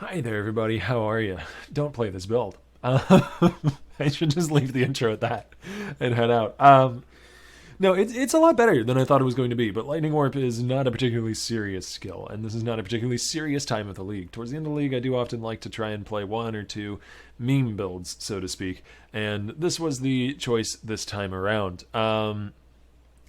Hi there, everybody. How are you? Don't play this build. I should just leave the intro at that and head out. No, it's a lot better than I thought it was going to be, but Lightning Warp is not a particularly serious skill, and this is not a particularly serious time of the league. Towards the end of the league, I do often like to try and play one or two meme builds, so to speak, and this was the choice this time around.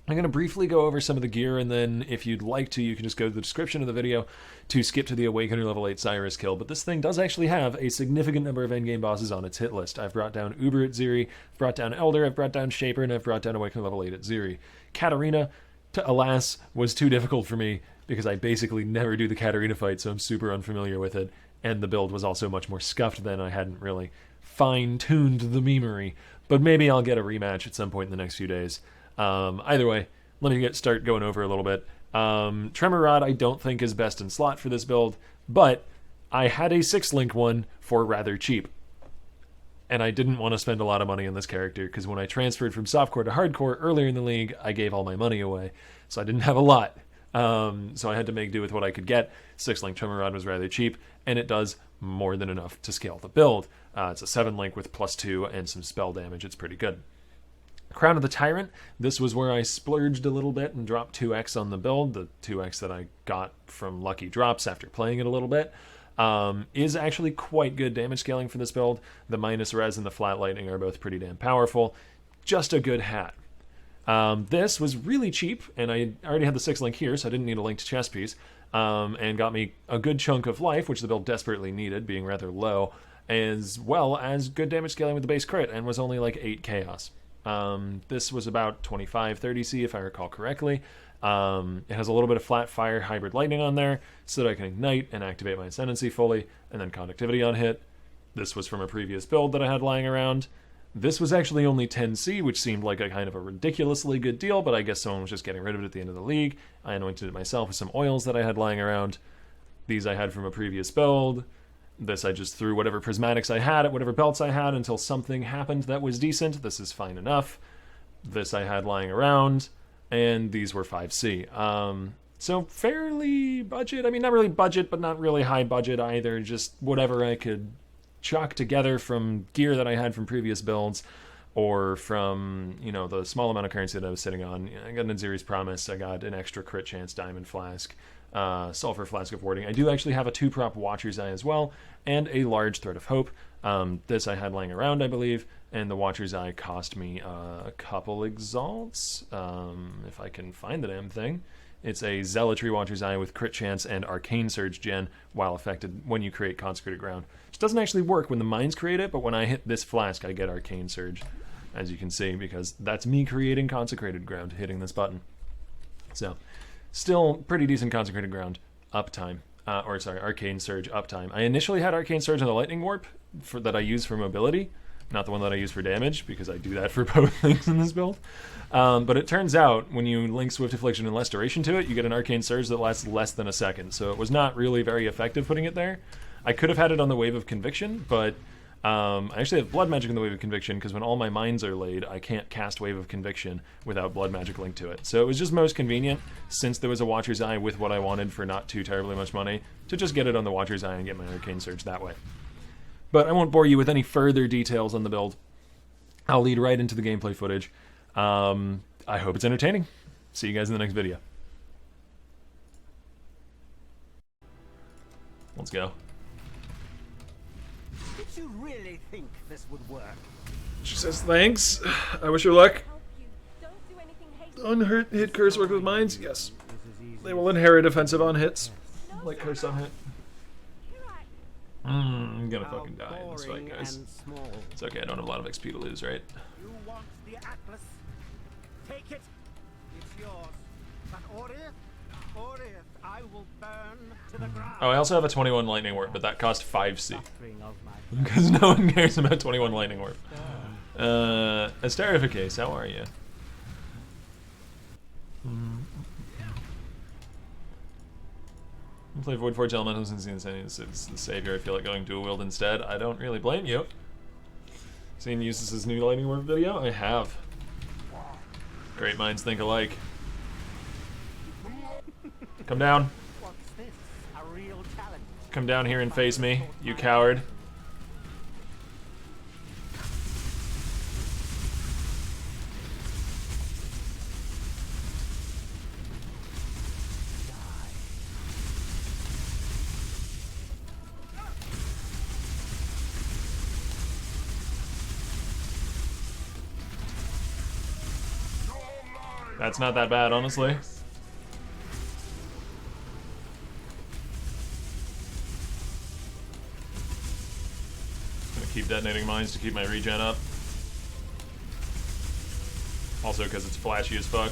I'm going to briefly go over some of the gear, and then if you'd like to, you can just go to the description of the video to skip to the Awakener level 8 Cyrus kill. But this thing does actually have a significant number of endgame bosses on its hit list. I've brought down Uber at Ziri, I've brought down Elder, I've brought down Shaper, and I've brought down Awakener level 8 at Ziri. Katarina, alas, was too difficult for me because I basically never do the Katarina fight, so I'm super unfamiliar with it. And the build was also much more scuffed than I hadn't really fine-tuned the memery. But maybe I'll get a rematch at some point in the next few days. Either way, let me start going over a little bit. Tremor Rod I don't think is best in slot for this build, but I had a 6-link one for rather cheap. And I didn't want to spend a lot of money on this character, because when I transferred from softcore to hardcore earlier in the league, I gave all my money away. So I didn't have a lot. So I had to make do with what I could get. 6-link Tremor Rod was rather cheap, and it does more than enough to scale the build. It's a 7-link with +2 and some spell damage. It's pretty good. Crown of the Tyrant, this was where I splurged a little bit and dropped 2x on the build. The 2x that I got from lucky drops after playing it a little bit is actually quite good damage scaling for this build. The minus res and the flat lightning are both pretty damn powerful. Just a good hat. This was really cheap, and I already had the 6-link here, so I didn't need a linked chess piece, and got me a good chunk of life, which the build desperately needed, being rather low, as well as good damage scaling with the base crit, and was only like 8 chaos. This was about 25-30C if I recall correctly. It has a little bit of flat fire hybrid lightning on there so that I can ignite and activate my ascendancy fully, and then conductivity on hit. This was from a previous build that I had lying around. This was actually only 10C, which seemed like a kind of a ridiculously good deal, but I guess someone was just getting rid of it at the end of the league. I anointed it myself with some oils that I had lying around. These I had from a previous build. This I just threw whatever prismatics I had at whatever belts I had until something happened that was decent. This is fine enough. This I had lying around, and these were 5C. So fairly budget. I mean, not really budget, but not really high budget either. Just whatever I could chalk together from gear that I had from previous builds, or from, you know, the small amount of currency that I was sitting on. I got an Aziri's Promise. I got an extra crit chance Diamond Flask. Sulfur Flask of Warding. I do actually have a 2-prop Watcher's Eye as well, and a large Thread of Hope. This I had lying around, I believe, and the Watcher's Eye cost me a couple exalts, if I can find the damn thing. It's a Zealotry Watcher's Eye with crit chance and Arcane Surge gen while affected when you create Consecrated Ground. Which doesn't actually work when the mines create it, but when I hit this flask, I get Arcane Surge, as you can see, because that's me creating Consecrated Ground, hitting this button. So, still pretty decent Consecrated Ground uptime. Arcane Surge uptime. I initially had Arcane Surge on the Lightning Warp that I use for mobility, not the one that I use for damage, because I do that for both things in this build. But it turns out, when you link Swift Affliction and Less Duration to it, you get an Arcane Surge that lasts less than a second, so it was not really very effective putting it there. I could have had it on the Wave of Conviction, but I actually have Blood Magic in the Wave of Conviction, because when all my mines are laid, I can't cast Wave of Conviction without Blood Magic linked to it. So it was just most convenient, since there was a Watcher's Eye with what I wanted for not too terribly much money, to just get it on the Watcher's Eye and get my Arcane Surge that way. But I won't bore you with any further details on the build. I'll lead right into the gameplay footage. I hope it's entertaining. See you guys in the next video. Let's go. Did you really think this would work? She says, thanks. I wish her luck. Unhurt hit curse work with mines? Yes. They will inherit offensive on hits. Like curse on hit. I'm gonna fucking die in this fight, guys. It's okay, I don't have a lot of XP to lose, right? You want the Atlas? Take it. It's yours. But Orith, I will burn to the ground. Oh, I also have a 21 Lightning Warp, but that cost 5C. Because no one cares about 21 Lightning Warp. Asterificase, how are you? I play Void Forge Elementals since it's the savior. I feel like going dual wield instead. I don't really blame you. Seen Eustace's new Lightning Warp video? I have. Great minds think alike. Come down. What's this? A real challenge? Come down here and face me, you coward. That's not that bad, honestly. Gonna keep detonating mines to keep my regen up. Also because it's flashy as fuck.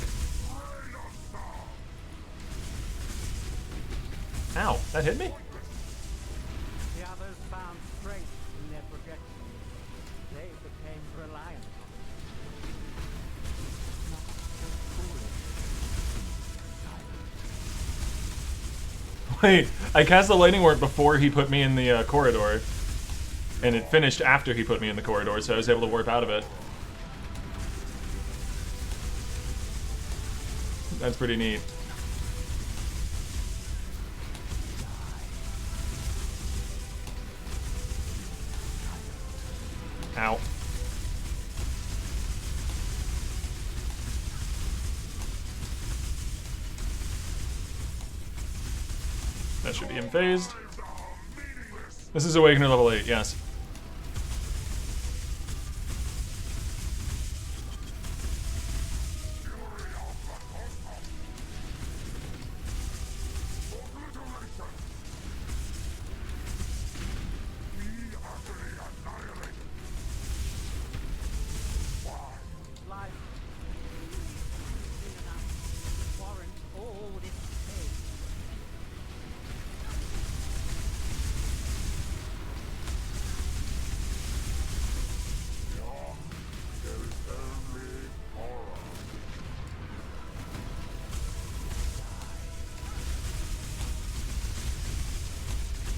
Ow, that hit me? The others found strength in their projection. They became reliant on it. Wait, I cast the lightning ward before he put me in the corridor. And it finished after he put me in the corridor, so I was able to warp out of it. That's pretty neat. Ow. That should be unfazed. This is Awakener level 8, yes. Life warrant all this pain.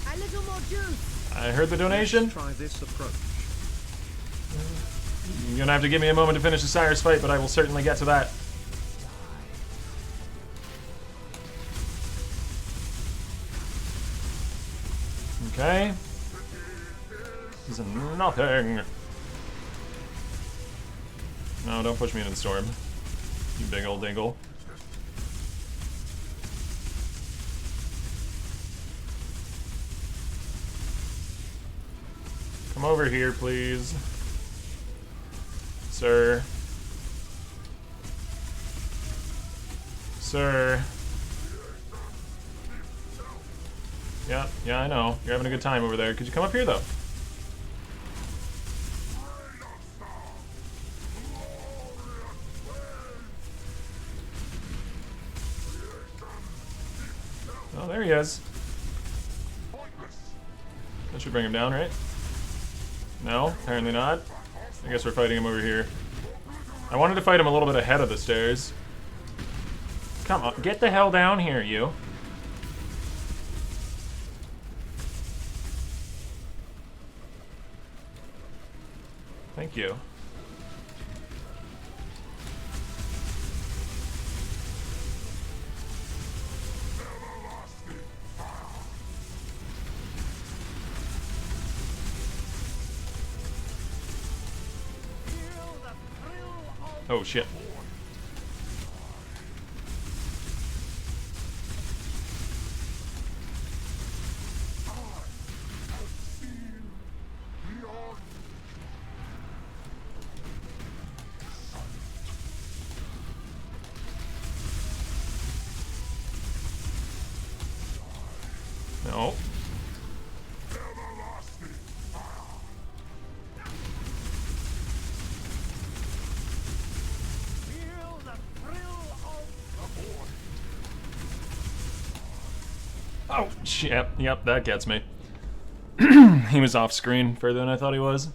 A little more juice. I heard the donation. Try this approach. You're gonna have to give me a moment to finish the Cyrus fight, but I will certainly get to that. Okay. This is nothing. No, don't push me into the storm. You big old dingle. Come over here, please. Sir. Sir. Yeah, I know. You're having a good time over there. Could you come up here, though? Oh, there he is. That should bring him down, right? No, apparently not. I guess we're fighting him over here. I wanted to fight him a little bit ahead of the stairs. Come on, get the hell down here, you. Thank you. Feel the thrill of Oh, shit. No. feel the thrill of Oh, shit. Yep, that gets me. He was off screen further than I thought he was.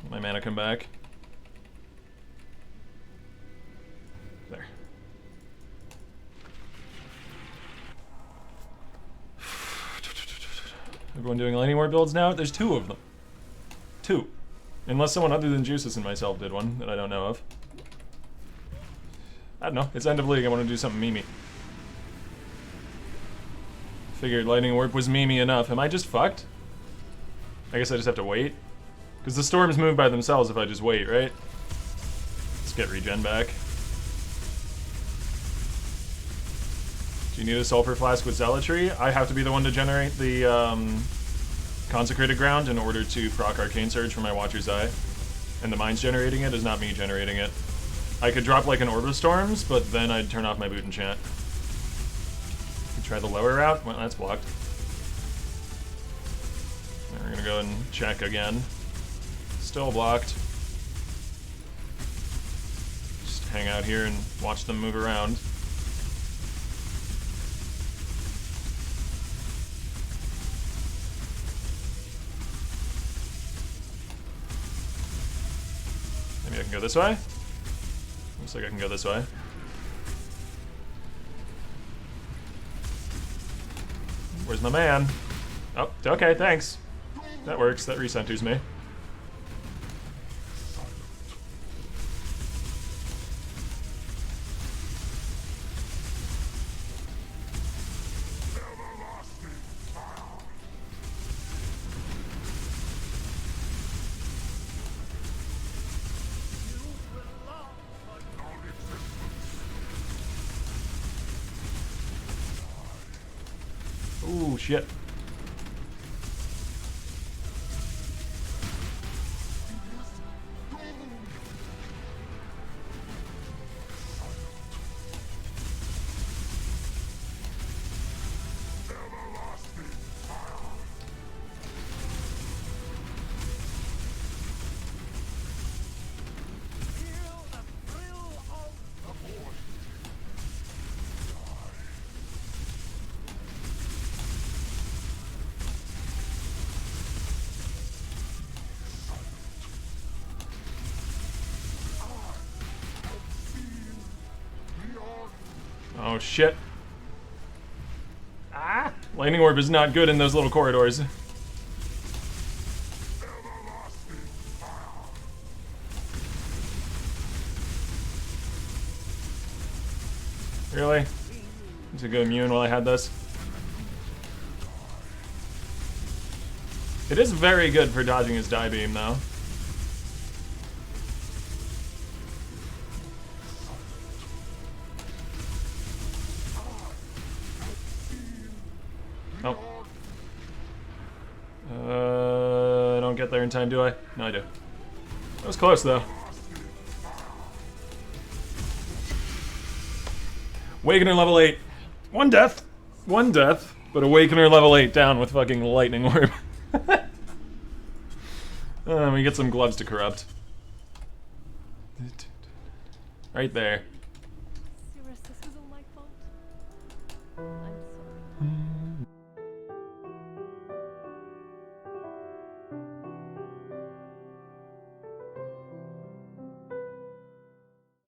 My mana come back. There. Everyone doing lightning ward builds now? There's two of them. Two. Unless someone other than Juices and myself did one that I don't know of. I don't know. It's end of league. I want to do something memey. Figured Lightning Warp was memey enough. Am I just fucked? I guess I just have to wait. Because the storms move by themselves if I just wait, right? Let's get regen back. Do you need a sulfur flask with zealotry? I have to be the one to generate the consecrated ground in order to proc Arcane Surge for my Watcher's Eye. And the mine's generating it is not me generating it. I could drop like an Orb of Storms, but then I'd turn off my boot enchant. Try the lower route. Well, that's blocked. And we're gonna go and check again. Still blocked. Just hang out here and watch them move around. Maybe I can go this way? Looks like I can go this way. Where's my man? Oh, okay, thanks. That works. That recenters me. Ooh, shit. Oh shit. Ah! Lightning Orb is not good in those little corridors. Really? Need to go immune while I had this. It is very good for dodging his die beam though. I don't get there in time, do I? No, I do. That was close, though. Awakener level 8. One death. One death. But Awakener level 8 down with fucking Lightning Orb. We get some gloves to corrupt. Right there.